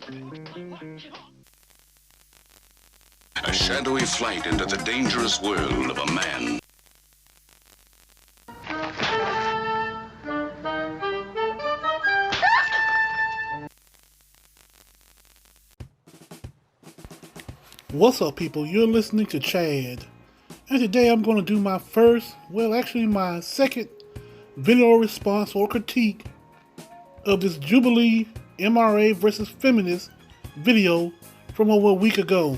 A shadowy flight into the dangerous world of a man. What's up, people? You're listening to Chad. And today I'm going to do my first, my second video response or critique of this Jubilee MRA versus Feminist video from over a week ago.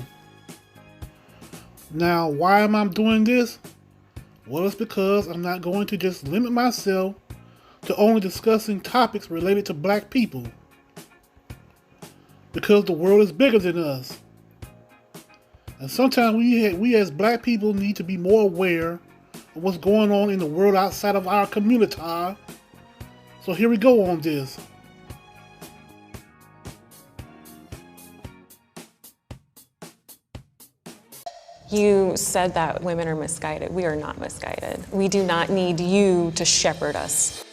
Now, why am I doing this? Well, it's because I'm not going to just limit myself to only discussing topics related to black people. Because the world is bigger than us. And sometimes we as black people need to be more aware of what's going on in the world outside of our community. So here we go on this. You said that women are misguided. We are not misguided. We do not need you to shepherd us.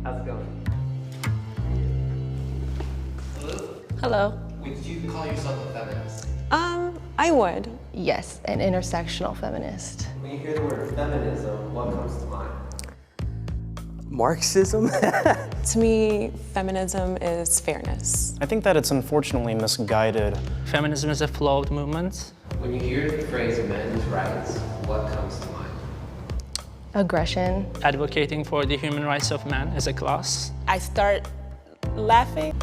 How's it going? Hello. Would you call yourself a feminist? I would. Yes, an intersectional feminist. When you hear the word feminism, what comes to mind? Marxism? To me, feminism is fairness. I think that it's unfortunately misguided. Feminism is a flawed movement. When you hear the phrase men's rights, what comes to mind? Aggression. Advocating for the human rights of man as a class. I start laughing.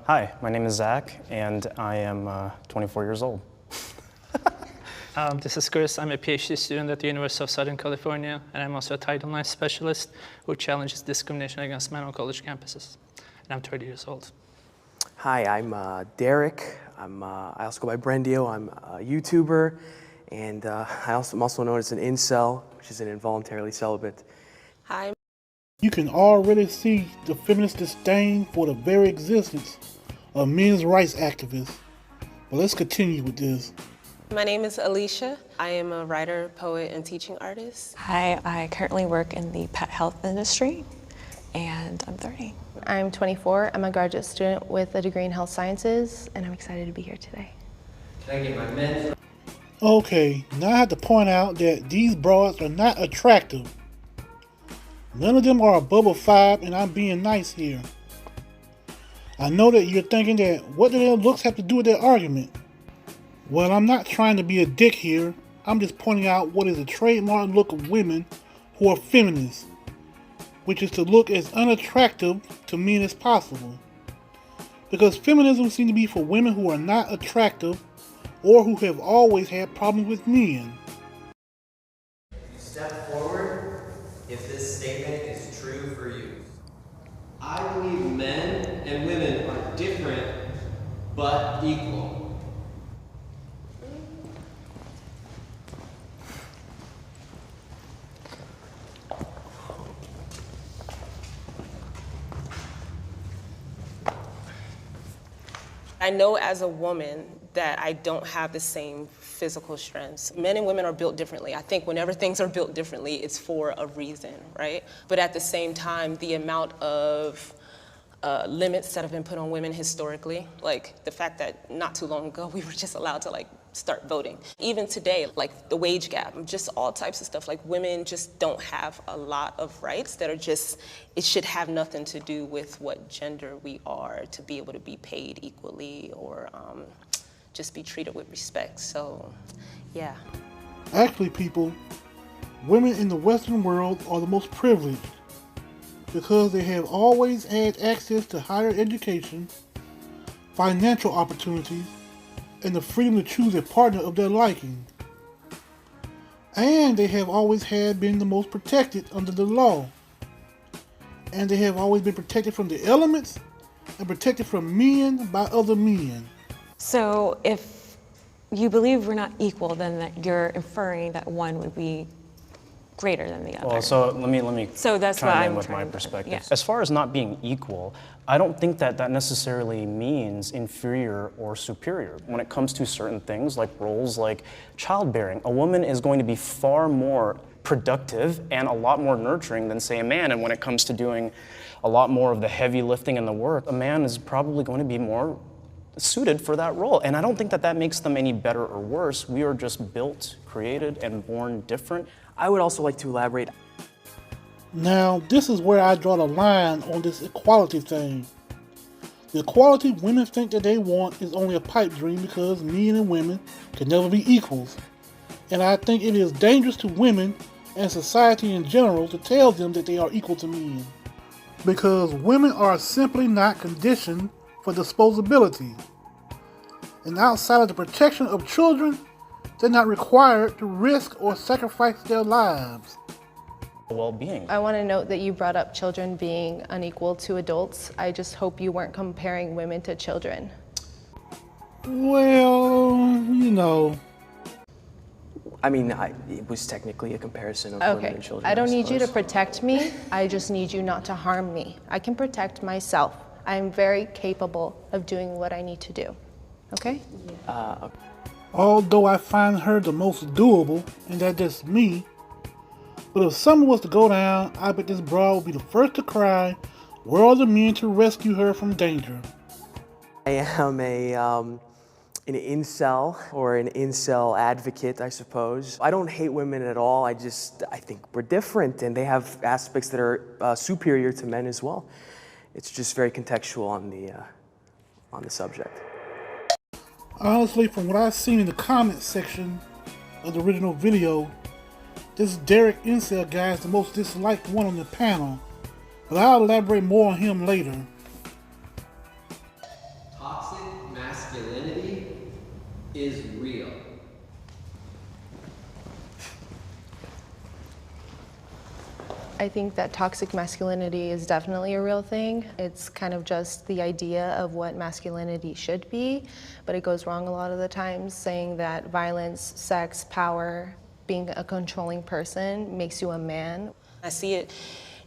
Hi, my name is Zach, and I am 24 years old. This is Chris. I'm a PhD student at the University of Southern California, and I'm also a Title IX specialist who challenges discrimination against men on college campuses. And I'm 30 years old. Hi, I'm Derek. I also go by Brendio. I'm a YouTuber, and I'm also known as an incel, which is an involuntarily celibate. Hi. You can already see the feminist disdain for the very existence of men's rights activists. But let's continue with this. My name is Alicia. I am a writer, poet, and teaching artist. Hi, I currently work in the pet health industry, and I'm 30. I'm 24. I'm a graduate student with a degree in health sciences, and I'm excited to be here today. Can I get my men's? Okay, now I have to point out that these broads are not attractive. None of them are above a 5, and I'm being nice here. I know that you're thinking that what do their looks have to do with their argument? Well, I'm not trying to be a dick here. I'm just pointing out what is a trademark look of women who are feminists, which is to look as unattractive to men as possible. Because feminism seems to be for women who are not attractive or who have always had problems with men. Step forward if this statement is true for you. I believe men and women are different but equal. I know as a woman that I don't have the same physical strengths. Men and women are built differently. I think whenever things are built differently, it's for a reason, right? But at the same time, the amount of limits that have been put on women historically, like the fact that not too long ago we were just allowed to start voting. Even today, like the wage gap, just all types of stuff. Like women just don't have a lot of rights that are just, it should have nothing to do with what gender we are to be able to be paid equally or just be treated with respect. So, yeah. Actually, people, women in the Western world are the most privileged because they have always had access to higher education, financial opportunities, and the freedom to choose a partner of their liking. And they have always been the most protected under the law. And they have always been protected from the elements and protected from men by other men. So if you believe we're not equal, then that you're inferring that one would be greater than the other. Well, so let me So that's chime what in I'm with my trying to- perspective. yeah. As far as not being equal, I don't think that that necessarily means inferior or superior. When it comes to certain things like roles like childbearing, a woman is going to be far more productive and a lot more nurturing than, say, a man. And when it comes to doing a lot more of the heavy lifting and the work, a man is probably going to be more suited for that role. And I don't think that that makes them any better or worse. We are just built, created, and born different. I would also like to elaborate. Now, this is where I draw the line on this equality thing. The equality women think that they want is only a pipe dream because men and women can never be equals. And I think it is dangerous to women and society in general to tell them that they are equal to men. Because women are simply not conditioned for disposability. And outside of the protection of children, they're not required to risk or sacrifice their lives. Well-being. I want to note that you brought up children being unequal to adults. I just hope you weren't comparing women to children. Well, you know. I mean, it was technically a comparison of women Okay, and children. I don't need you to suppose. protect me. I just need you not to harm me. I can protect myself. I'm very capable of doing what I need to do. Okay? Although I find her the most doable, and that's just me. But if something was to go down, I bet this broad would be the first to cry, where are the men to rescue her from danger? I am an incel, or an incel advocate, I suppose. I don't hate women at all. I think we're different, and they have aspects that are superior to men as well. It's just very contextual on the subject. Honestly, from what I've seen in the comments section of the original video, this Derek Incel guy is the most disliked one on the panel, but I'll elaborate more on him later. Toxic masculinity is real. I think that toxic masculinity is definitely a real thing. It's kind of just the idea of what masculinity should be, but it goes wrong a lot of the times, saying that violence, sex, power, being a controlling person makes you a man. I see it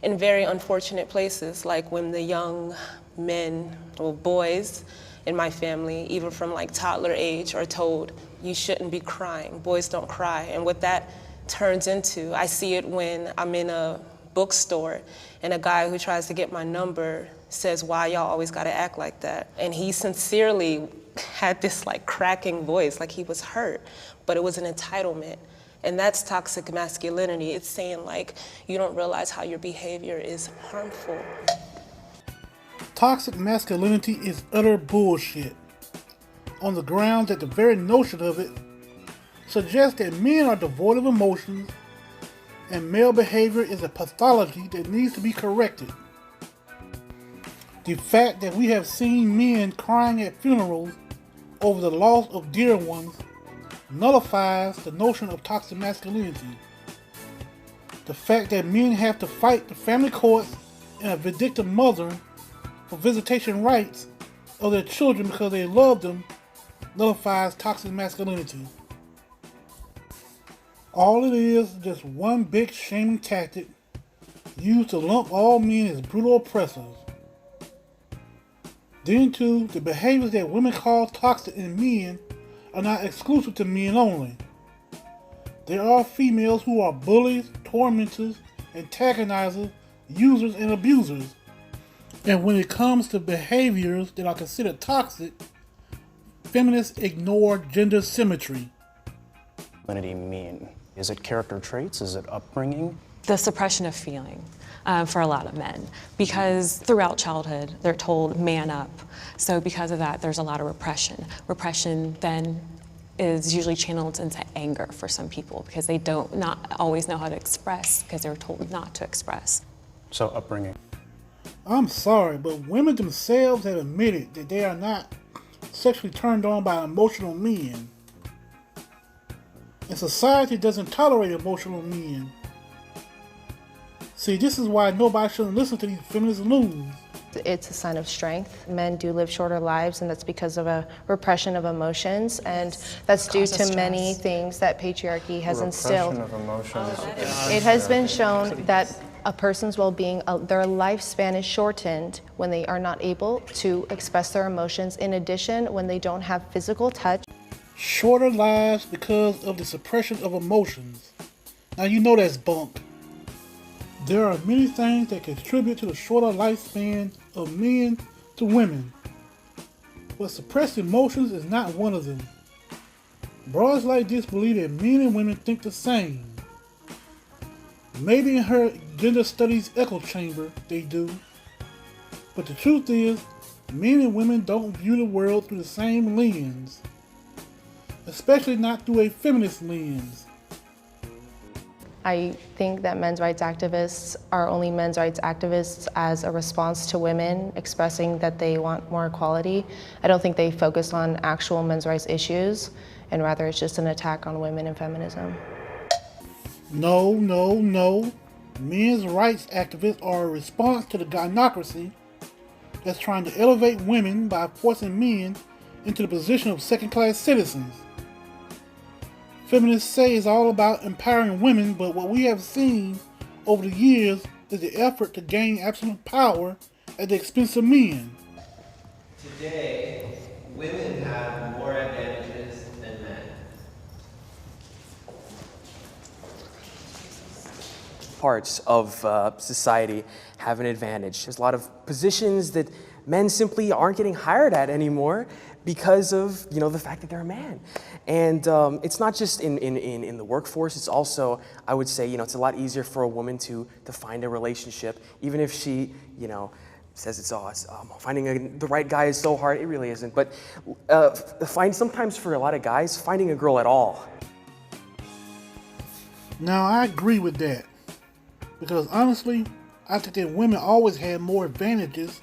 in very unfortunate places, like when the young men or boys in my family, even from like toddler age, are told, you shouldn't be crying, boys don't cry. And what that turns into, I see it when I'm in a bookstore and a guy who tries to get my number says, why y'all always gotta act like that? And he sincerely had this like cracking voice, like he was hurt, but it was an entitlement. And that's toxic masculinity. It's saying like, you don't realize how your behavior is harmful. Toxic masculinity is utter bullshit, on the grounds that the very notion of it suggests that men are devoid of emotions and male behavior is a pathology that needs to be corrected. The fact that we have seen men crying at funerals over the loss of dear ones nullifies the notion of toxic masculinity. The fact that men have to fight the family courts and a vindictive mother for visitation rights of their children because they love them nullifies toxic masculinity. All it is just one big shaming tactic used to lump all men as brutal oppressors. Then too, the behaviors that women call toxic in men are not exclusive to men only. There are females who are bullies, tormentors, antagonizers, users, and abusers. And when it comes to behaviors that are considered toxic, feminists ignore gender symmetry. Masculinity mean? Is it character traits? Is it upbringing? The suppression of feeling for a lot of men, because throughout childhood they're told man up. So because of that, there's a lot of repression. Repression then is usually channeled into anger for some people because they not always know how to express because they're told not to express. So upbringing. I'm sorry, but women themselves have admitted that they are not sexually turned on by emotional men. And society doesn't tolerate emotional men. See, this is why nobody shouldn't listen to these feminist loons. It's a sign of strength. Men do live shorter lives, and that's because of a repression of emotions, and that's due to many things that patriarchy has instilled. Repression of emotions. It has been shown that a person's well-being, their lifespan is shortened when they are not able to express their emotions. In addition, when they don't have physical touch. Shorter lives because of the suppression of emotions. Now you know that's bunk. There are many things that contribute to the shorter lifespan of men to women, but suppressed emotions is not one of them. Broads like this believe that men and women think the same. Maybe in her gender studies echo chamber they do, but the truth is, men and women don't view the world through the same lens, especially not through a feminist lens. I think that men's rights activists are only men's rights activists as a response to women expressing that they want more equality. I don't think they focus on actual men's rights issues, and rather it's just an attack on women and feminism. No. Men's rights activists are a response to the gynocracy that's trying to elevate women by forcing men into the position of second-class citizens. Feminists say it's all about empowering women, but what we have seen over the years is the effort to gain absolute power at the expense of men. Today, women have more advantages than men. Parts of society have an advantage. There's a lot of positions that men simply aren't getting hired at anymore because of the fact that they're a man. And it's not just in the workforce, it's also, I would say, it's a lot easier for a woman to find a relationship, even if she, says finding the right guy is so hard. It really isn't. But sometimes for a lot of guys, finding a girl at all. Now I agree with that, because honestly, I think that women always had more advantages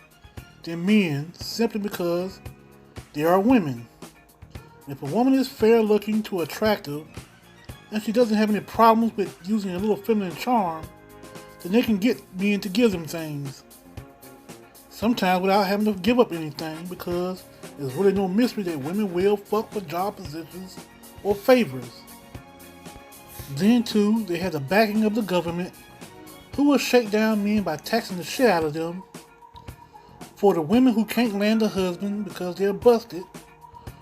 than men simply because they are women. If a woman is fair looking to attractive, and she doesn't have any problems with using a little feminine charm, then they can get men to give them things. Sometimes without having to give up anything, because there's really no mystery that women will fuck for job positions or favors. Then too, they have the backing of the government, who will shake down men by taxing the shit out of them. For the women who can't land a husband because they're busted,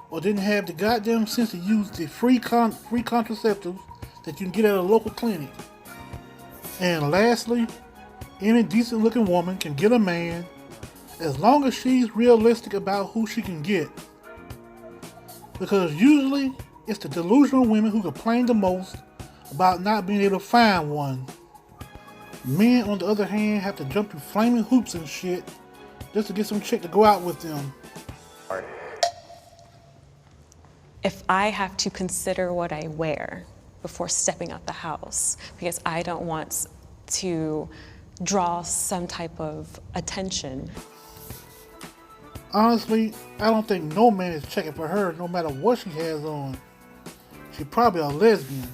or didn't have the goddamn sense to use the free contraceptives that you can get at a local clinic. And lastly, any decent looking woman can get a man as long as she's realistic about who she can get. Because usually, it's the delusional women who complain the most about not being able to find one. Men, on the other hand, have to jump through flaming hoops and shit just to get some chick to go out with them. If I have to consider what I wear before stepping out the house, because I don't want to draw some type of attention. Honestly, I don't think no man is checking for her no matter what she has on. She's probably a lesbian.